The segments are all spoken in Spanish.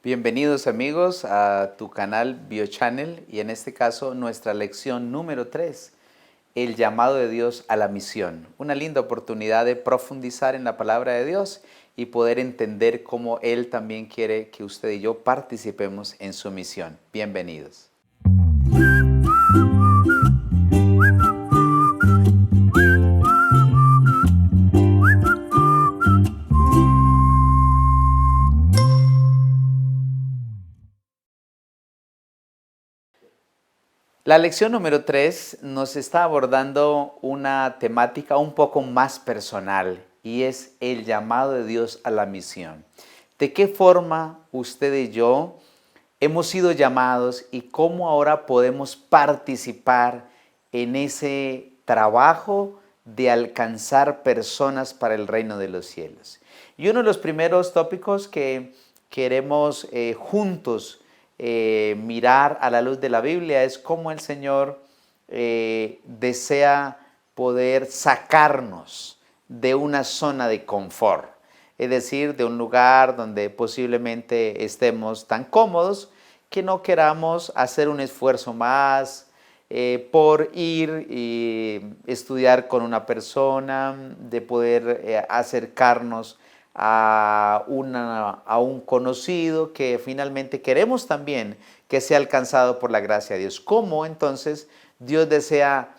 Bienvenidos amigos a tu canal BioChannel y en este caso nuestra lección número 3, el llamado de Dios a la misión. Una linda oportunidad de profundizar en la palabra de Dios y poder entender cómo Él también quiere que usted y yo participemos en su misión. Bienvenidos. La lección número 3 nos está abordando una temática un poco más personal y es el llamado de Dios a la misión. ¿De qué forma usted y yo hemos sido llamados y cómo ahora podemos participar en ese trabajo de alcanzar personas para el reino de los cielos? Y uno de los primeros tópicos que queremos juntos mirar a la luz de la Biblia es cómo el Señor desea poder sacarnos de una zona de confort, es decir, de un lugar donde posiblemente estemos tan cómodos que no queramos hacer un esfuerzo más por ir y estudiar con una persona, de poder acercarnos a un conocido que finalmente queremos también que sea alcanzado por la gracia de Dios. ¿Cómo entonces Dios desea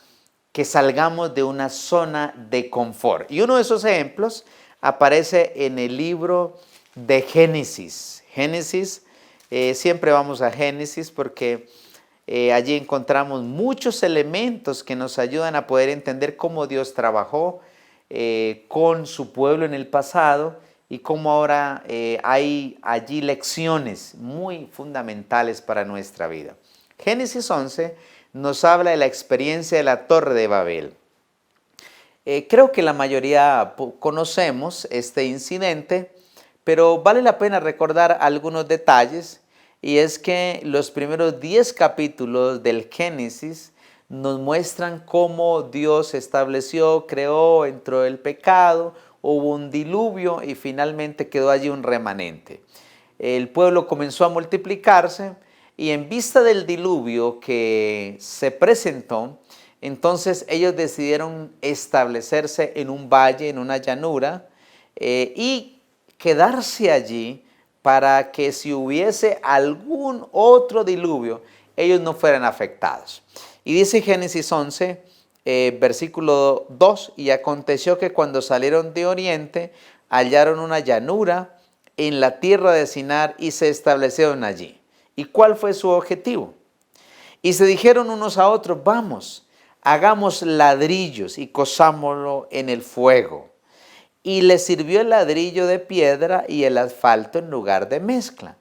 que salgamos de una zona de confort? Y uno de esos ejemplos aparece en el libro de Génesis. Siempre vamos a Génesis porque allí encontramos muchos elementos que nos ayudan a poder entender cómo Dios trabajó con su pueblo en el pasado y cómo ahora hay allí lecciones muy fundamentales para nuestra vida. Génesis 11 nos habla de la experiencia de la Torre de Babel. Creo que la mayoría conocemos este incidente, pero vale la pena recordar algunos detalles, y es que los primeros 10 capítulos del Génesis nos muestran cómo Dios estableció, creó, entró el pecado, hubo un diluvio y finalmente quedó allí un remanente. El pueblo comenzó a multiplicarse y en vista del diluvio que se presentó, entonces ellos decidieron establecerse en un valle, en una llanura, y quedarse allí para que si hubiese algún otro diluvio, ellos no fueran afectados. Y dice Génesis 11, versículo 2, y aconteció que cuando salieron de oriente, hallaron una llanura en la tierra de Sinar y se establecieron allí. ¿Y cuál fue su objetivo? Y se dijeron unos a otros, vamos, hagamos ladrillos y cozámoslo en el fuego. Y les sirvió el ladrillo de piedra y el asfalto en lugar de mezcla.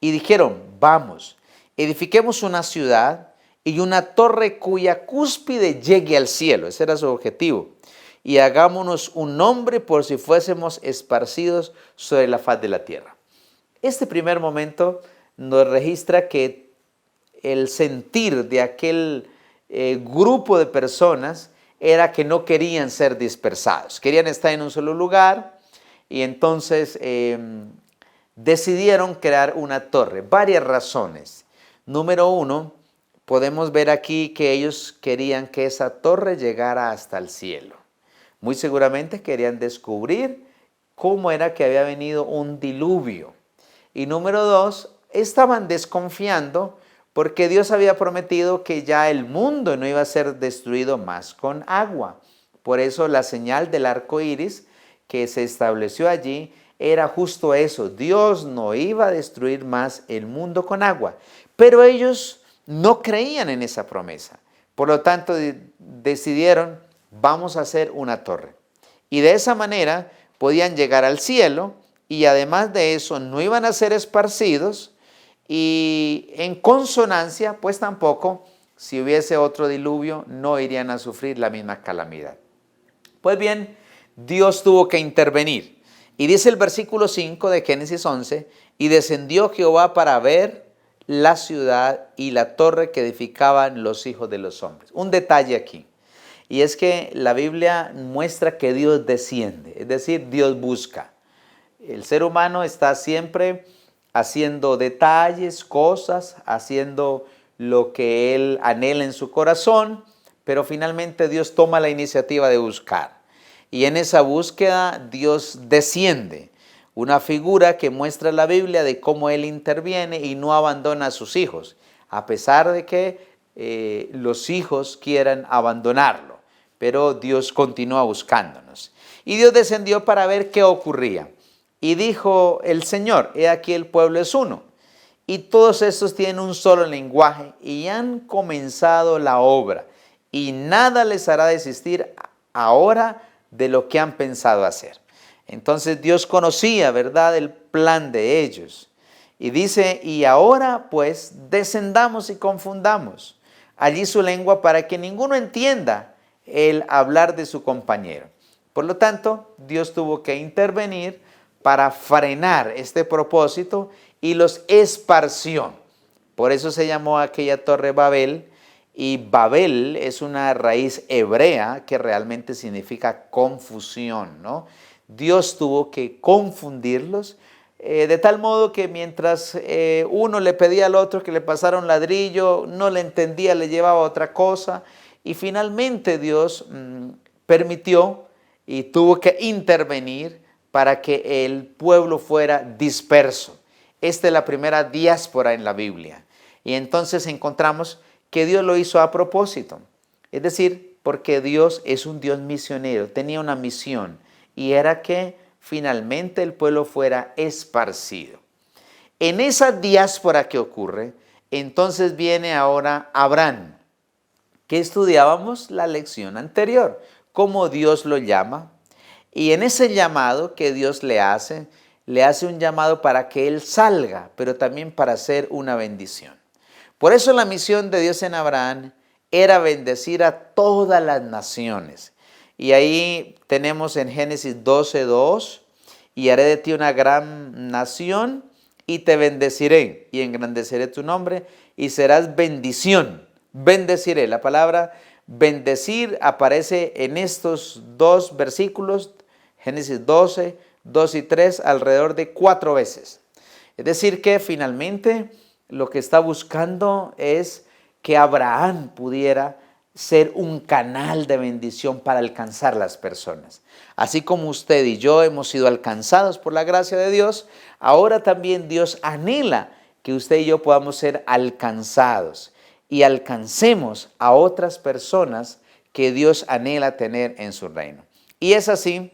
Y dijeron, vamos, edifiquemos una ciudad y una torre cuya cúspide llegue al cielo. Ese era su objetivo. Y hagámonos un nombre por si fuésemos esparcidos sobre la faz de la tierra. Este primer momento nos registra que el sentir de aquel grupo de personas era que no querían ser dispersados, querían estar en un solo lugar y entonces decidieron crear una torre. Varias razones. Número 1, podemos ver aquí que ellos querían que esa torre llegara hasta el cielo. Muy seguramente querían descubrir cómo era que había venido un diluvio. Y número 2, estaban desconfiando porque Dios había prometido que ya el mundo no iba a ser destruido más con agua. Por eso la señal del arco iris que se estableció allí era justo eso. Dios no iba a destruir más el mundo con agua. Pero ellos no creían en esa promesa. Por lo tanto, decidieron, vamos a hacer una torre. Y de esa manera podían llegar al cielo y además de eso no iban a ser esparcidos. Y en consonancia, pues tampoco, si hubiese otro diluvio, no irían a sufrir la misma calamidad. Pues bien, Dios tuvo que intervenir. Y dice el versículo 5 de Génesis 11, y descendió Jehová para ver la ciudad y la torre que edificaban los hijos de los hombres. Un detalle aquí, y es que la Biblia muestra que Dios desciende, es decir, Dios busca. El ser humano está siempre haciendo detalles, cosas, haciendo lo que él anhela en su corazón, pero finalmente Dios toma la iniciativa de buscar. Y en esa búsqueda Dios desciende, una figura que muestra la Biblia de cómo Él interviene y no abandona a sus hijos, a pesar de que los hijos quieran abandonarlo, pero Dios continúa buscándonos. Y Dios descendió para ver qué ocurría. Y dijo el Señor, he aquí el pueblo es uno, y todos estos tienen un solo lenguaje y han comenzado la obra, y nada les hará desistir ahora de lo que han pensado hacer. Entonces Dios conocía, ¿verdad?, el plan de ellos. Y dice, y ahora pues descendamos y confundamos allí su lengua para que ninguno entienda el hablar de su compañero. Por lo tanto, Dios tuvo que intervenir para frenar este propósito y los esparció. Por eso se llamó aquella torre Babel, y Babel es una raíz hebrea que realmente significa confusión, ¿no? Dios tuvo que confundirlos de tal modo que mientras uno le pedía al otro que le pasara un ladrillo, no le entendía, le llevaba otra cosa, y finalmente Dios permitió y tuvo que intervenir para que el pueblo fuera disperso. Esta es la primera diáspora en la Biblia. Y entonces encontramos que Dios lo hizo a propósito. Es decir, porque Dios es un Dios misionero, tenía una misión, y era que finalmente el pueblo fuera esparcido. En esa diáspora que ocurre, entonces viene ahora Abraham, que estudiábamos la lección anterior, cómo Dios lo llama. Y en ese llamado que Dios le hace un llamado para que él salga, pero también para hacer una bendición. Por eso la misión de Dios en Abraham era bendecir a todas las naciones. Y ahí tenemos en Génesis 12:2, y haré de ti una gran nación y te bendeciré y engrandeceré tu nombre y serás bendición. Bendeciré. La palabra bendecir aparece en estos dos versículos, Génesis 12, 2 y 3, alrededor de 4 veces. Es decir que finalmente lo que está buscando es que Abraham pudiera ser un canal de bendición para alcanzar las personas. Así como usted y yo hemos sido alcanzados por la gracia de Dios, ahora también Dios anhela que usted y yo podamos ser alcanzados y alcancemos a otras personas que Dios anhela tener en su reino. Y es así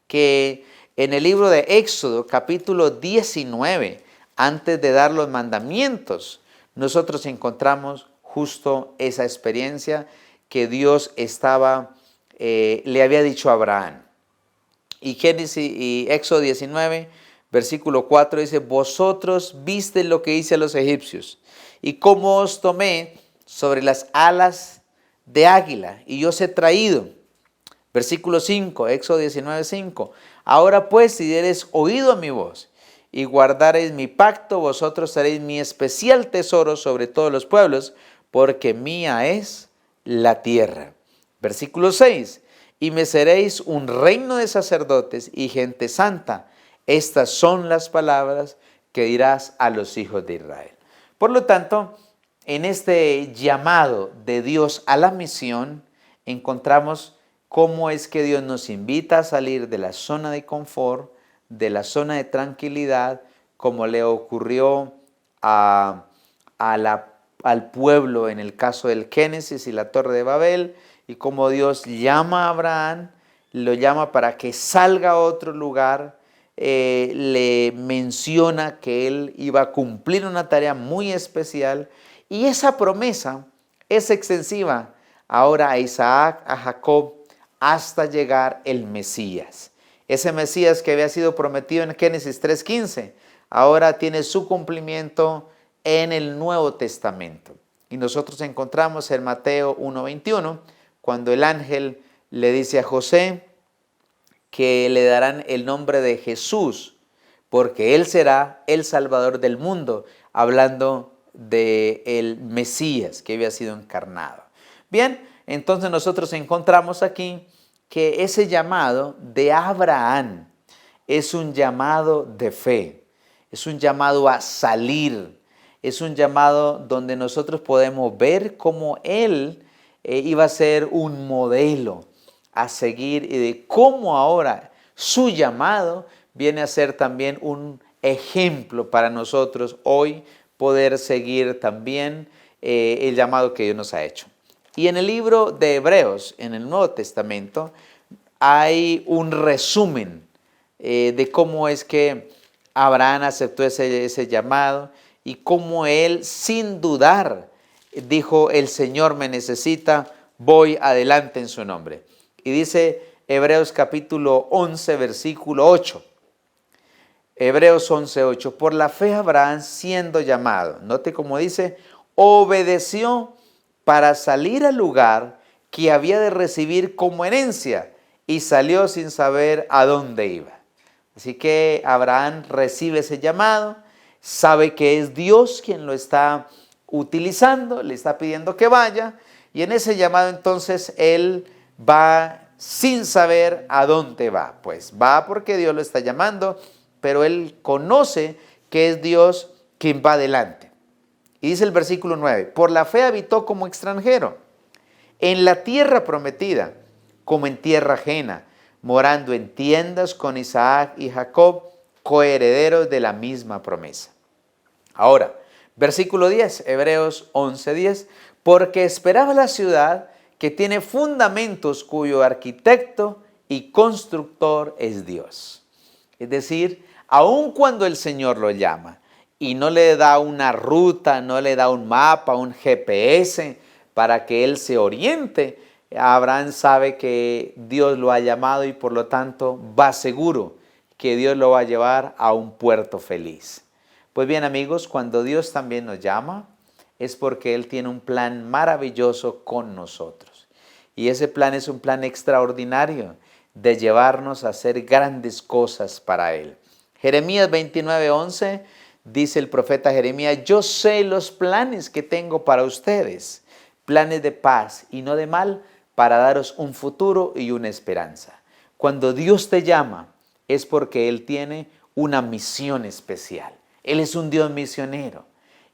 que en el libro de Éxodo, capítulo 19, antes de dar los mandamientos, nosotros encontramos justo esa experiencia que Dios le había dicho a Abraham. Y Génesis y Éxodo 19, versículo 4 dice, vosotros viste lo que hice a los egipcios y cómo os tomé sobre las alas de águila y os he traído. Versículo 5, Éxodo 19, 5. Ahora pues, si diereis oído a mi voz y guardareis mi pacto, vosotros seréis mi especial tesoro sobre todos los pueblos, porque mía es la tierra. Versículo 6. Y me seréis un reino de sacerdotes y gente santa. Estas son las palabras que dirás a los hijos de Israel. Por lo tanto, en este llamado de Dios a la misión, encontramos cómo es que Dios nos invita a salir de la zona de confort, de la zona de tranquilidad, como le ocurrió al pueblo en el caso del Génesis y la Torre de Babel, y como Dios llama a Abraham, lo llama para que salga a otro lugar, le menciona que él iba a cumplir una tarea muy especial, y esa promesa es extensiva ahora a Isaac, a Jacob, hasta llegar el Mesías. Ese Mesías que había sido prometido en Génesis 3:15, ahora tiene su cumplimiento en el Nuevo Testamento. Y nosotros encontramos en Mateo 1:21, cuando el ángel le dice a José que le darán el nombre de Jesús, porque él será el Salvador del mundo, hablando del Mesías que había sido encarnado. Bien, entonces nosotros encontramos aquí que ese llamado de Abraham es un llamado de fe. es un llamado a salir, es un llamado donde nosotros podemos ver cómo Él iba a ser un modelo a seguir y de cómo ahora su llamado viene a ser también un ejemplo para nosotros hoy poder seguir también el llamado que Dios nos ha hecho. Y en el libro de Hebreos, en el Nuevo Testamento, hay un resumen de cómo es que Abraham aceptó ese llamado y cómo él, sin dudar, dijo: el Señor me necesita, voy adelante en su nombre. Y dice Hebreos capítulo 11, versículo 8. Hebreos 11, 8. Por la fe Abraham, siendo llamado, note cómo dice, obedeció para salir al lugar que había de recibir como herencia y salió sin saber a dónde iba. Así que Abraham recibe ese llamado, sabe que es Dios quien lo está utilizando, le está pidiendo que vaya, y en ese llamado entonces él va sin saber a dónde va. Pues va porque Dios lo está llamando, pero él conoce que es Dios quien va adelante. Y dice el versículo 9, por la fe habitó como extranjero en la tierra prometida, como en tierra ajena, morando en tiendas con Isaac y Jacob, coherederos de la misma promesa. Ahora, versículo 10, Hebreos 11:10, porque esperaba la ciudad que tiene fundamentos, cuyo arquitecto y constructor es Dios. Es decir, aun cuando el Señor lo llama y no le da una ruta, no le da un mapa, un GPS para que él se oriente, Abraham sabe que Dios lo ha llamado y por lo tanto va seguro que Dios lo va a llevar a un puerto feliz. Pues bien, amigos, cuando Dios también nos llama es porque Él tiene un plan maravilloso con nosotros. Y ese plan es un plan extraordinario de llevarnos a hacer grandes cosas para Él. Jeremías 29:11 dice el profeta Jeremías, yo sé los planes que tengo para ustedes, planes de paz y no de mal, para daros un futuro y una esperanza. Cuando Dios te llama es porque Él tiene una misión especial. Él es un Dios misionero.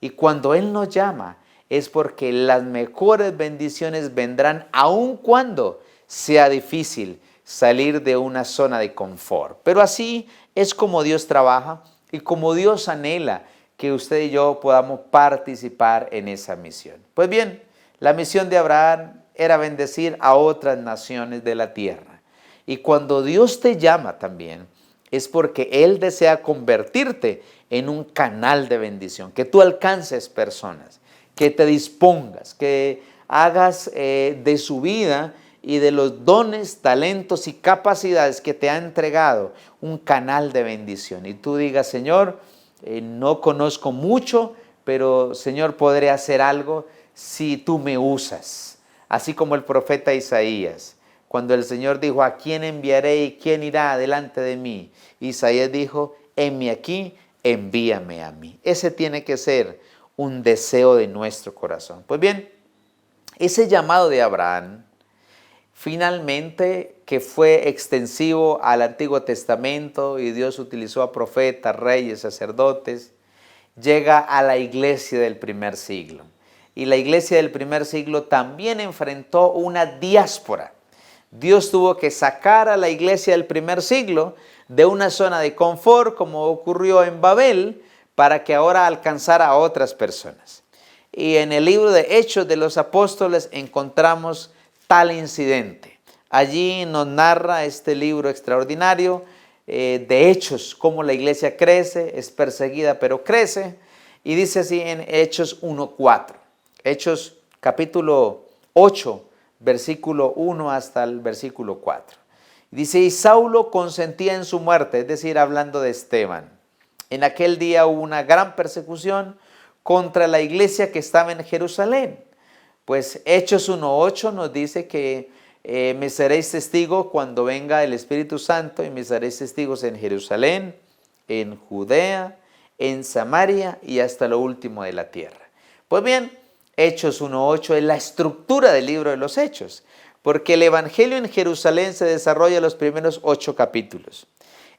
Y cuando Él nos llama es porque las mejores bendiciones vendrán aun cuando sea difícil salir de una zona de confort. Pero así es como Dios trabaja y como Dios anhela que usted y yo podamos participar en esa misión. Pues bien, la misión de Abraham era bendecir a otras naciones de la tierra. Y cuando Dios te llama también, es porque Él desea convertirte en un canal de bendición, que tú alcances personas, que te dispongas, que hagas de su vida y de los dones, talentos y capacidades que te ha entregado un canal de bendición. Y tú digas, Señor, no conozco mucho, pero Señor, podré hacer algo si tú me usas. Así como el profeta Isaías, cuando el Señor dijo, ¿a quién enviaré y quién irá delante de mí? Isaías dijo, heme aquí, envíame a mí. Ese tiene que ser un deseo de nuestro corazón. Pues bien, ese llamado de Abraham, finalmente, que fue extensivo al Antiguo Testamento y Dios utilizó a profetas, reyes, sacerdotes, llega a la iglesia del primer siglo. Y la iglesia del primer siglo también enfrentó una diáspora. Dios tuvo que sacar a la iglesia del primer siglo de una zona de confort, como ocurrió en Babel, para que ahora alcanzara a otras personas. Y en el libro de Hechos de los Apóstoles encontramos tal incidente. Allí nos narra este libro extraordinario de Hechos, cómo la iglesia crece, es perseguida pero crece. Y dice así en Hechos 1:4. Hechos capítulo 8, versículo 1 hasta el versículo 4. Dice, y Saulo consentía en su muerte, es decir, hablando de Esteban. En aquel día hubo una gran persecución contra la iglesia que estaba en Jerusalén. Pues Hechos 1:8 nos dice que me seréis testigo cuando venga el Espíritu Santo y me seréis testigos en Jerusalén, en Judea, en Samaria y hasta lo último de la tierra. Pues bien, Hechos 1:8 es la estructura del libro de los Hechos, porque el Evangelio en Jerusalén se desarrolla en los primeros 8 capítulos.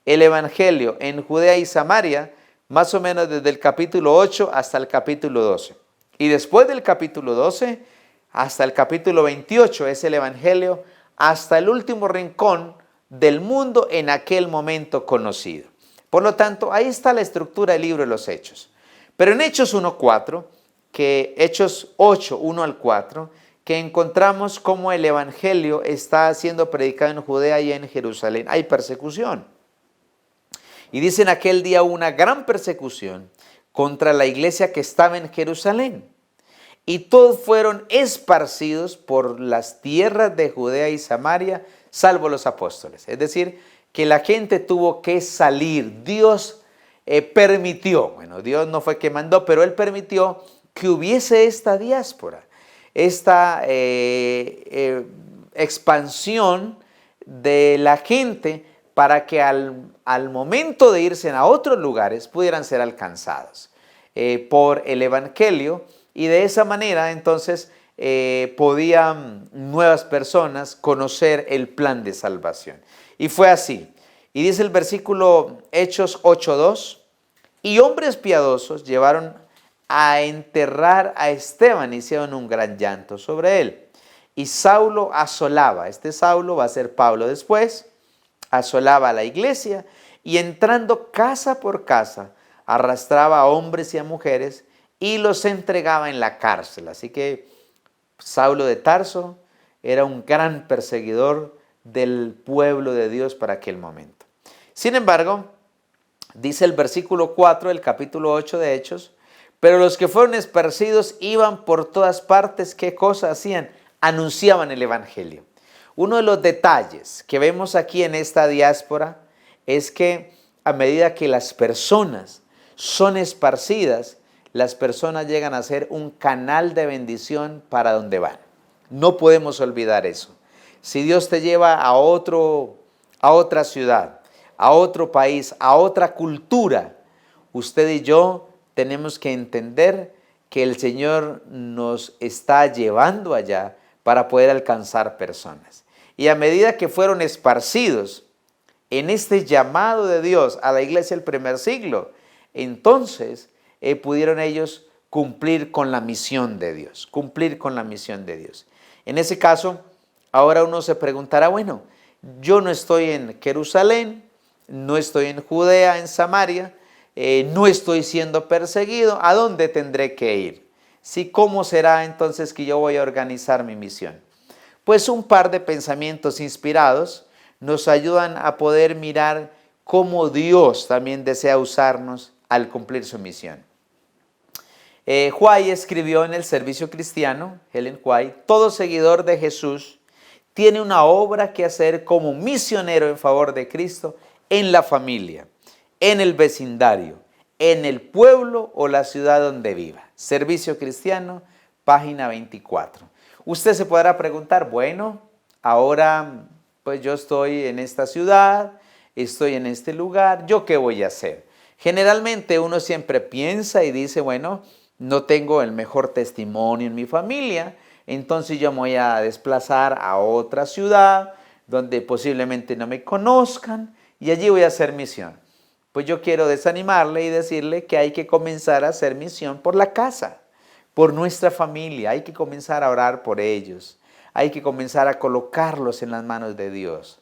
El Evangelio en Judea y Samaria más o menos desde el capítulo 8 hasta el capítulo 12. Y después del capítulo 12 hasta el capítulo 28 es el Evangelio hasta el último rincón del mundo en aquel momento conocido. Por lo tanto, ahí está la estructura del libro de los Hechos. Pero en Hechos 1:4, Hechos 8, 1 al 4, que encontramos cómo el Evangelio está siendo predicado en Judea y en Jerusalén. Hay persecución. Y dice en aquel día una gran persecución contra la iglesia que estaba en Jerusalén. Y todos fueron esparcidos por las tierras de Judea y Samaria, salvo los apóstoles. Es decir, que la gente tuvo que salir. Dios permitió, bueno, Dios no fue que mandó, pero Él permitió que hubiese esta diáspora, esta expansión de la gente para que al momento de irse a otros lugares pudieran ser alcanzados por el Evangelio, y de esa manera entonces podían nuevas personas conocer el plan de salvación. Y fue así. Y dice el versículo Hechos 8:2, y hombres piadosos llevaron a enterrar a Esteban y hicieron un gran llanto sobre él. Y Saulo asolaba, este Saulo va a ser Pablo después, asolaba a la iglesia y entrando casa por casa arrastraba a hombres y a mujeres y los entregaba en la cárcel. Así que Saulo de Tarso era un gran perseguidor del pueblo de Dios para aquel momento. Sin embargo, dice el versículo 4 del capítulo 8 de Hechos, pero los que fueron esparcidos iban por todas partes. ¿Qué cosa hacían? Anunciaban el Evangelio. Uno de los detalles que vemos aquí en esta diáspora es que a medida que las personas son esparcidas, las personas llegan a ser un canal de bendición para donde van. No podemos olvidar eso. Si Dios te lleva a otra ciudad, a otro país, a otra cultura, usted y yo tenemos que entender que el Señor nos está llevando allá para poder alcanzar personas. Y a medida que fueron esparcidos en este llamado de Dios a la iglesia del primer siglo, entonces pudieron ellos cumplir con la misión de Dios, cumplir con la misión de Dios. En ese caso, ahora uno se preguntará, bueno, yo no estoy en Jerusalén, no estoy en Judea, en Samaria, no estoy siendo perseguido, ¿a dónde tendré que ir? Sí, ¿cómo será entonces que yo voy a organizar mi misión? Pues un par de pensamientos inspirados nos ayudan a poder mirar cómo Dios también desea usarnos al cumplir su misión. White escribió en el Servicio Cristiano, Ellen White, todo seguidor de Jesús tiene una obra que hacer como misionero en favor de Cristo en la familia, en el vecindario, en el pueblo o la ciudad donde viva. Servicio Cristiano, página 24. Usted se podrá preguntar, bueno, ahora pues yo estoy en esta ciudad, estoy en este lugar, ¿yo qué voy a hacer? Generalmente uno siempre piensa y dice, bueno, no tengo el mejor testimonio en mi familia, entonces yo me voy a desplazar a otra ciudad donde posiblemente no me conozcan y allí voy a hacer misión. Pues yo quiero desanimarle y decirle que hay que comenzar a hacer misión por la casa, por nuestra familia. Hay que comenzar a orar por ellos. Hay que comenzar a colocarlos en las manos de Dios.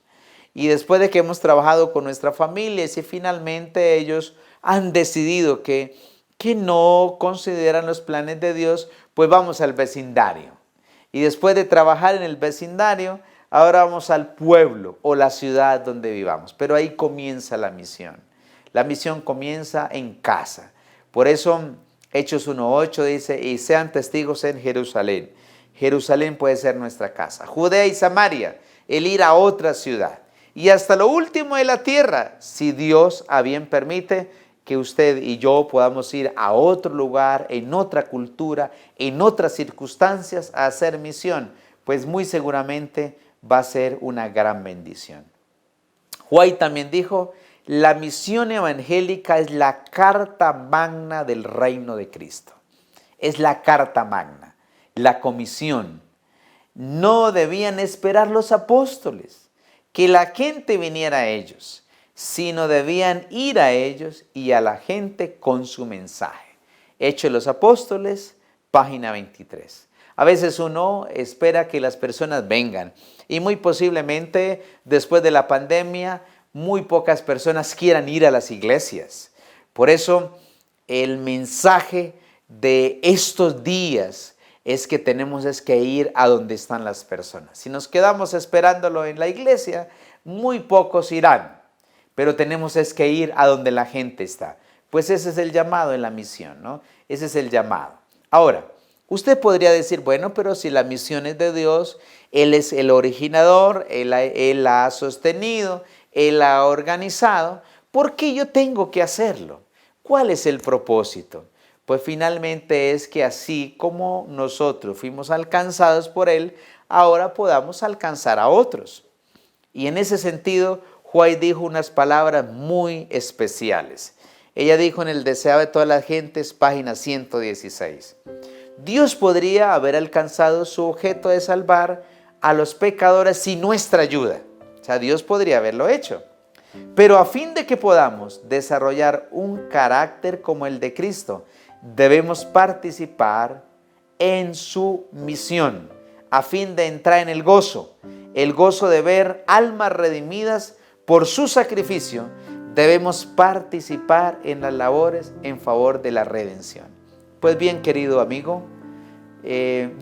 Y después de que hemos trabajado con nuestra familia, si finalmente ellos han decidido que no consideran los planes de Dios, pues vamos al vecindario. Y después de trabajar en el vecindario, ahora vamos al pueblo o la ciudad donde vivamos. Pero ahí comienza la misión. La misión comienza en casa. Por eso Hechos 1:8 dice, y sean testigos en Jerusalén. Jerusalén puede ser nuestra casa. Judea y Samaria, el ir a otra ciudad. Y hasta lo último de la tierra, si Dios a bien permite que usted y yo podamos ir a otro lugar, en otra cultura, en otras circunstancias a hacer misión, pues muy seguramente va a ser una gran bendición. White también dijo, la misión evangélica es la carta magna del reino de Cristo. Es la carta magna, la comisión. No debían esperar los apóstoles que la gente viniera a ellos. sino debían ir a ellos y a la gente con su mensaje. Hechos de los Apóstoles, página 23. A veces uno espera que las personas vengan y muy posiblemente después de la pandemia muy pocas personas quieran ir a las iglesias. Por eso el mensaje de estos días es que tenemos que ir a donde están las personas. Si nos quedamos esperándolo en la iglesia, muy pocos irán, pero tenemos que ir a donde la gente está. Pues ese es el llamado en la misión, ¿no? Ese es el llamado. Ahora, usted podría decir, bueno, pero si la misión es de Dios, Él es el originador, Él la ha sostenido, Él la ha organizado, ¿por qué yo tengo que hacerlo? ¿Cuál es el propósito? Pues finalmente es que así como nosotros fuimos alcanzados por Él, ahora podamos alcanzar a otros. Y en ese sentido, White dijo unas palabras muy especiales. Ella dijo en El deseo de todas las gentes, página 116. Dios podría haber alcanzado su objeto de salvar a los pecadores sin nuestra ayuda. O sea, Dios podría haberlo hecho. Pero a fin de que podamos desarrollar un carácter como el de Cristo, debemos participar en su misión, a fin de entrar en el gozo de ver almas redimidas por su sacrificio. Debemos participar en las labores en favor de la redención. Pues bien, querido amigo,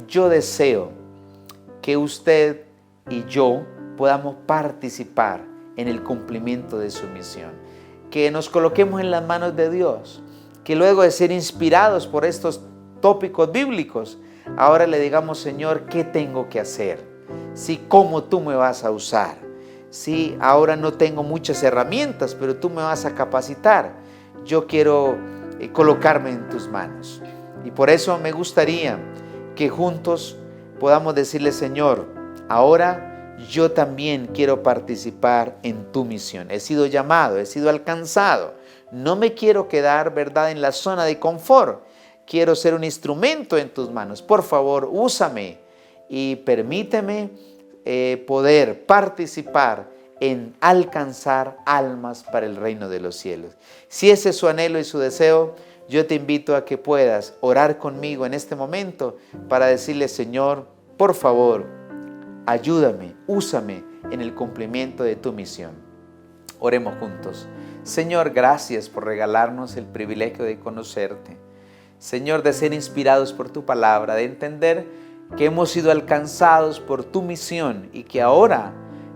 yo deseo que usted y yo podamos participar en el cumplimiento de su misión, que nos coloquemos en las manos de Dios, que luego de ser inspirados por estos tópicos bíblicos, ahora le digamos, Señor, ¿qué tengo que hacer? Sí, ¿cómo tú me vas a usar? Sí, ahora no tengo muchas herramientas, pero tú me vas a capacitar. Yo quiero colocarme en tus manos. Y por eso me gustaría que juntos podamos decirle, Señor, ahora yo también quiero participar en tu misión. He sido llamado, he sido alcanzado. No me quiero quedar, ¿verdad?, en la zona de confort. Quiero ser un instrumento en tus manos. Por favor, úsame y permíteme poder participar en alcanzar almas para el reino de los cielos. Si ese es su anhelo y su deseo, yo te invito a que puedas orar conmigo en este momento para decirle, Señor, por favor, ayúdame, úsame en el cumplimiento de tu misión. Oremos juntos. Señor, gracias por regalarnos el privilegio de conocerte. Señor, de ser inspirados por tu palabra, de entender que hemos sido alcanzados por tu misión y que ahora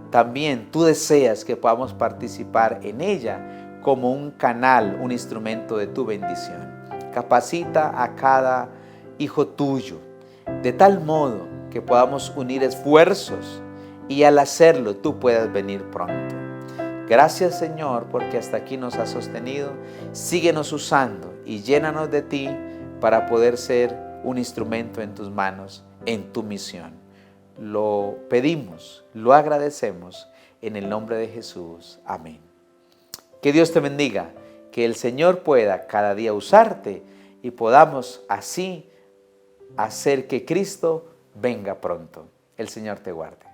también tú deseas que podamos participar en ella como un canal, un instrumento de tu bendición. Capacita a cada hijo tuyo de tal modo que podamos unir esfuerzos y al hacerlo tú puedas venir pronto. Gracias, Señor, porque hasta aquí nos has sostenido. Síguenos usando y llénanos de ti para poder ser un instrumento en tus manos, en tu misión. Lo pedimos, lo agradecemos en el nombre de Jesús. Amén. Que Dios te bendiga, que el Señor pueda cada día usarte y podamos así hacer que Cristo venga pronto. El Señor te guarde.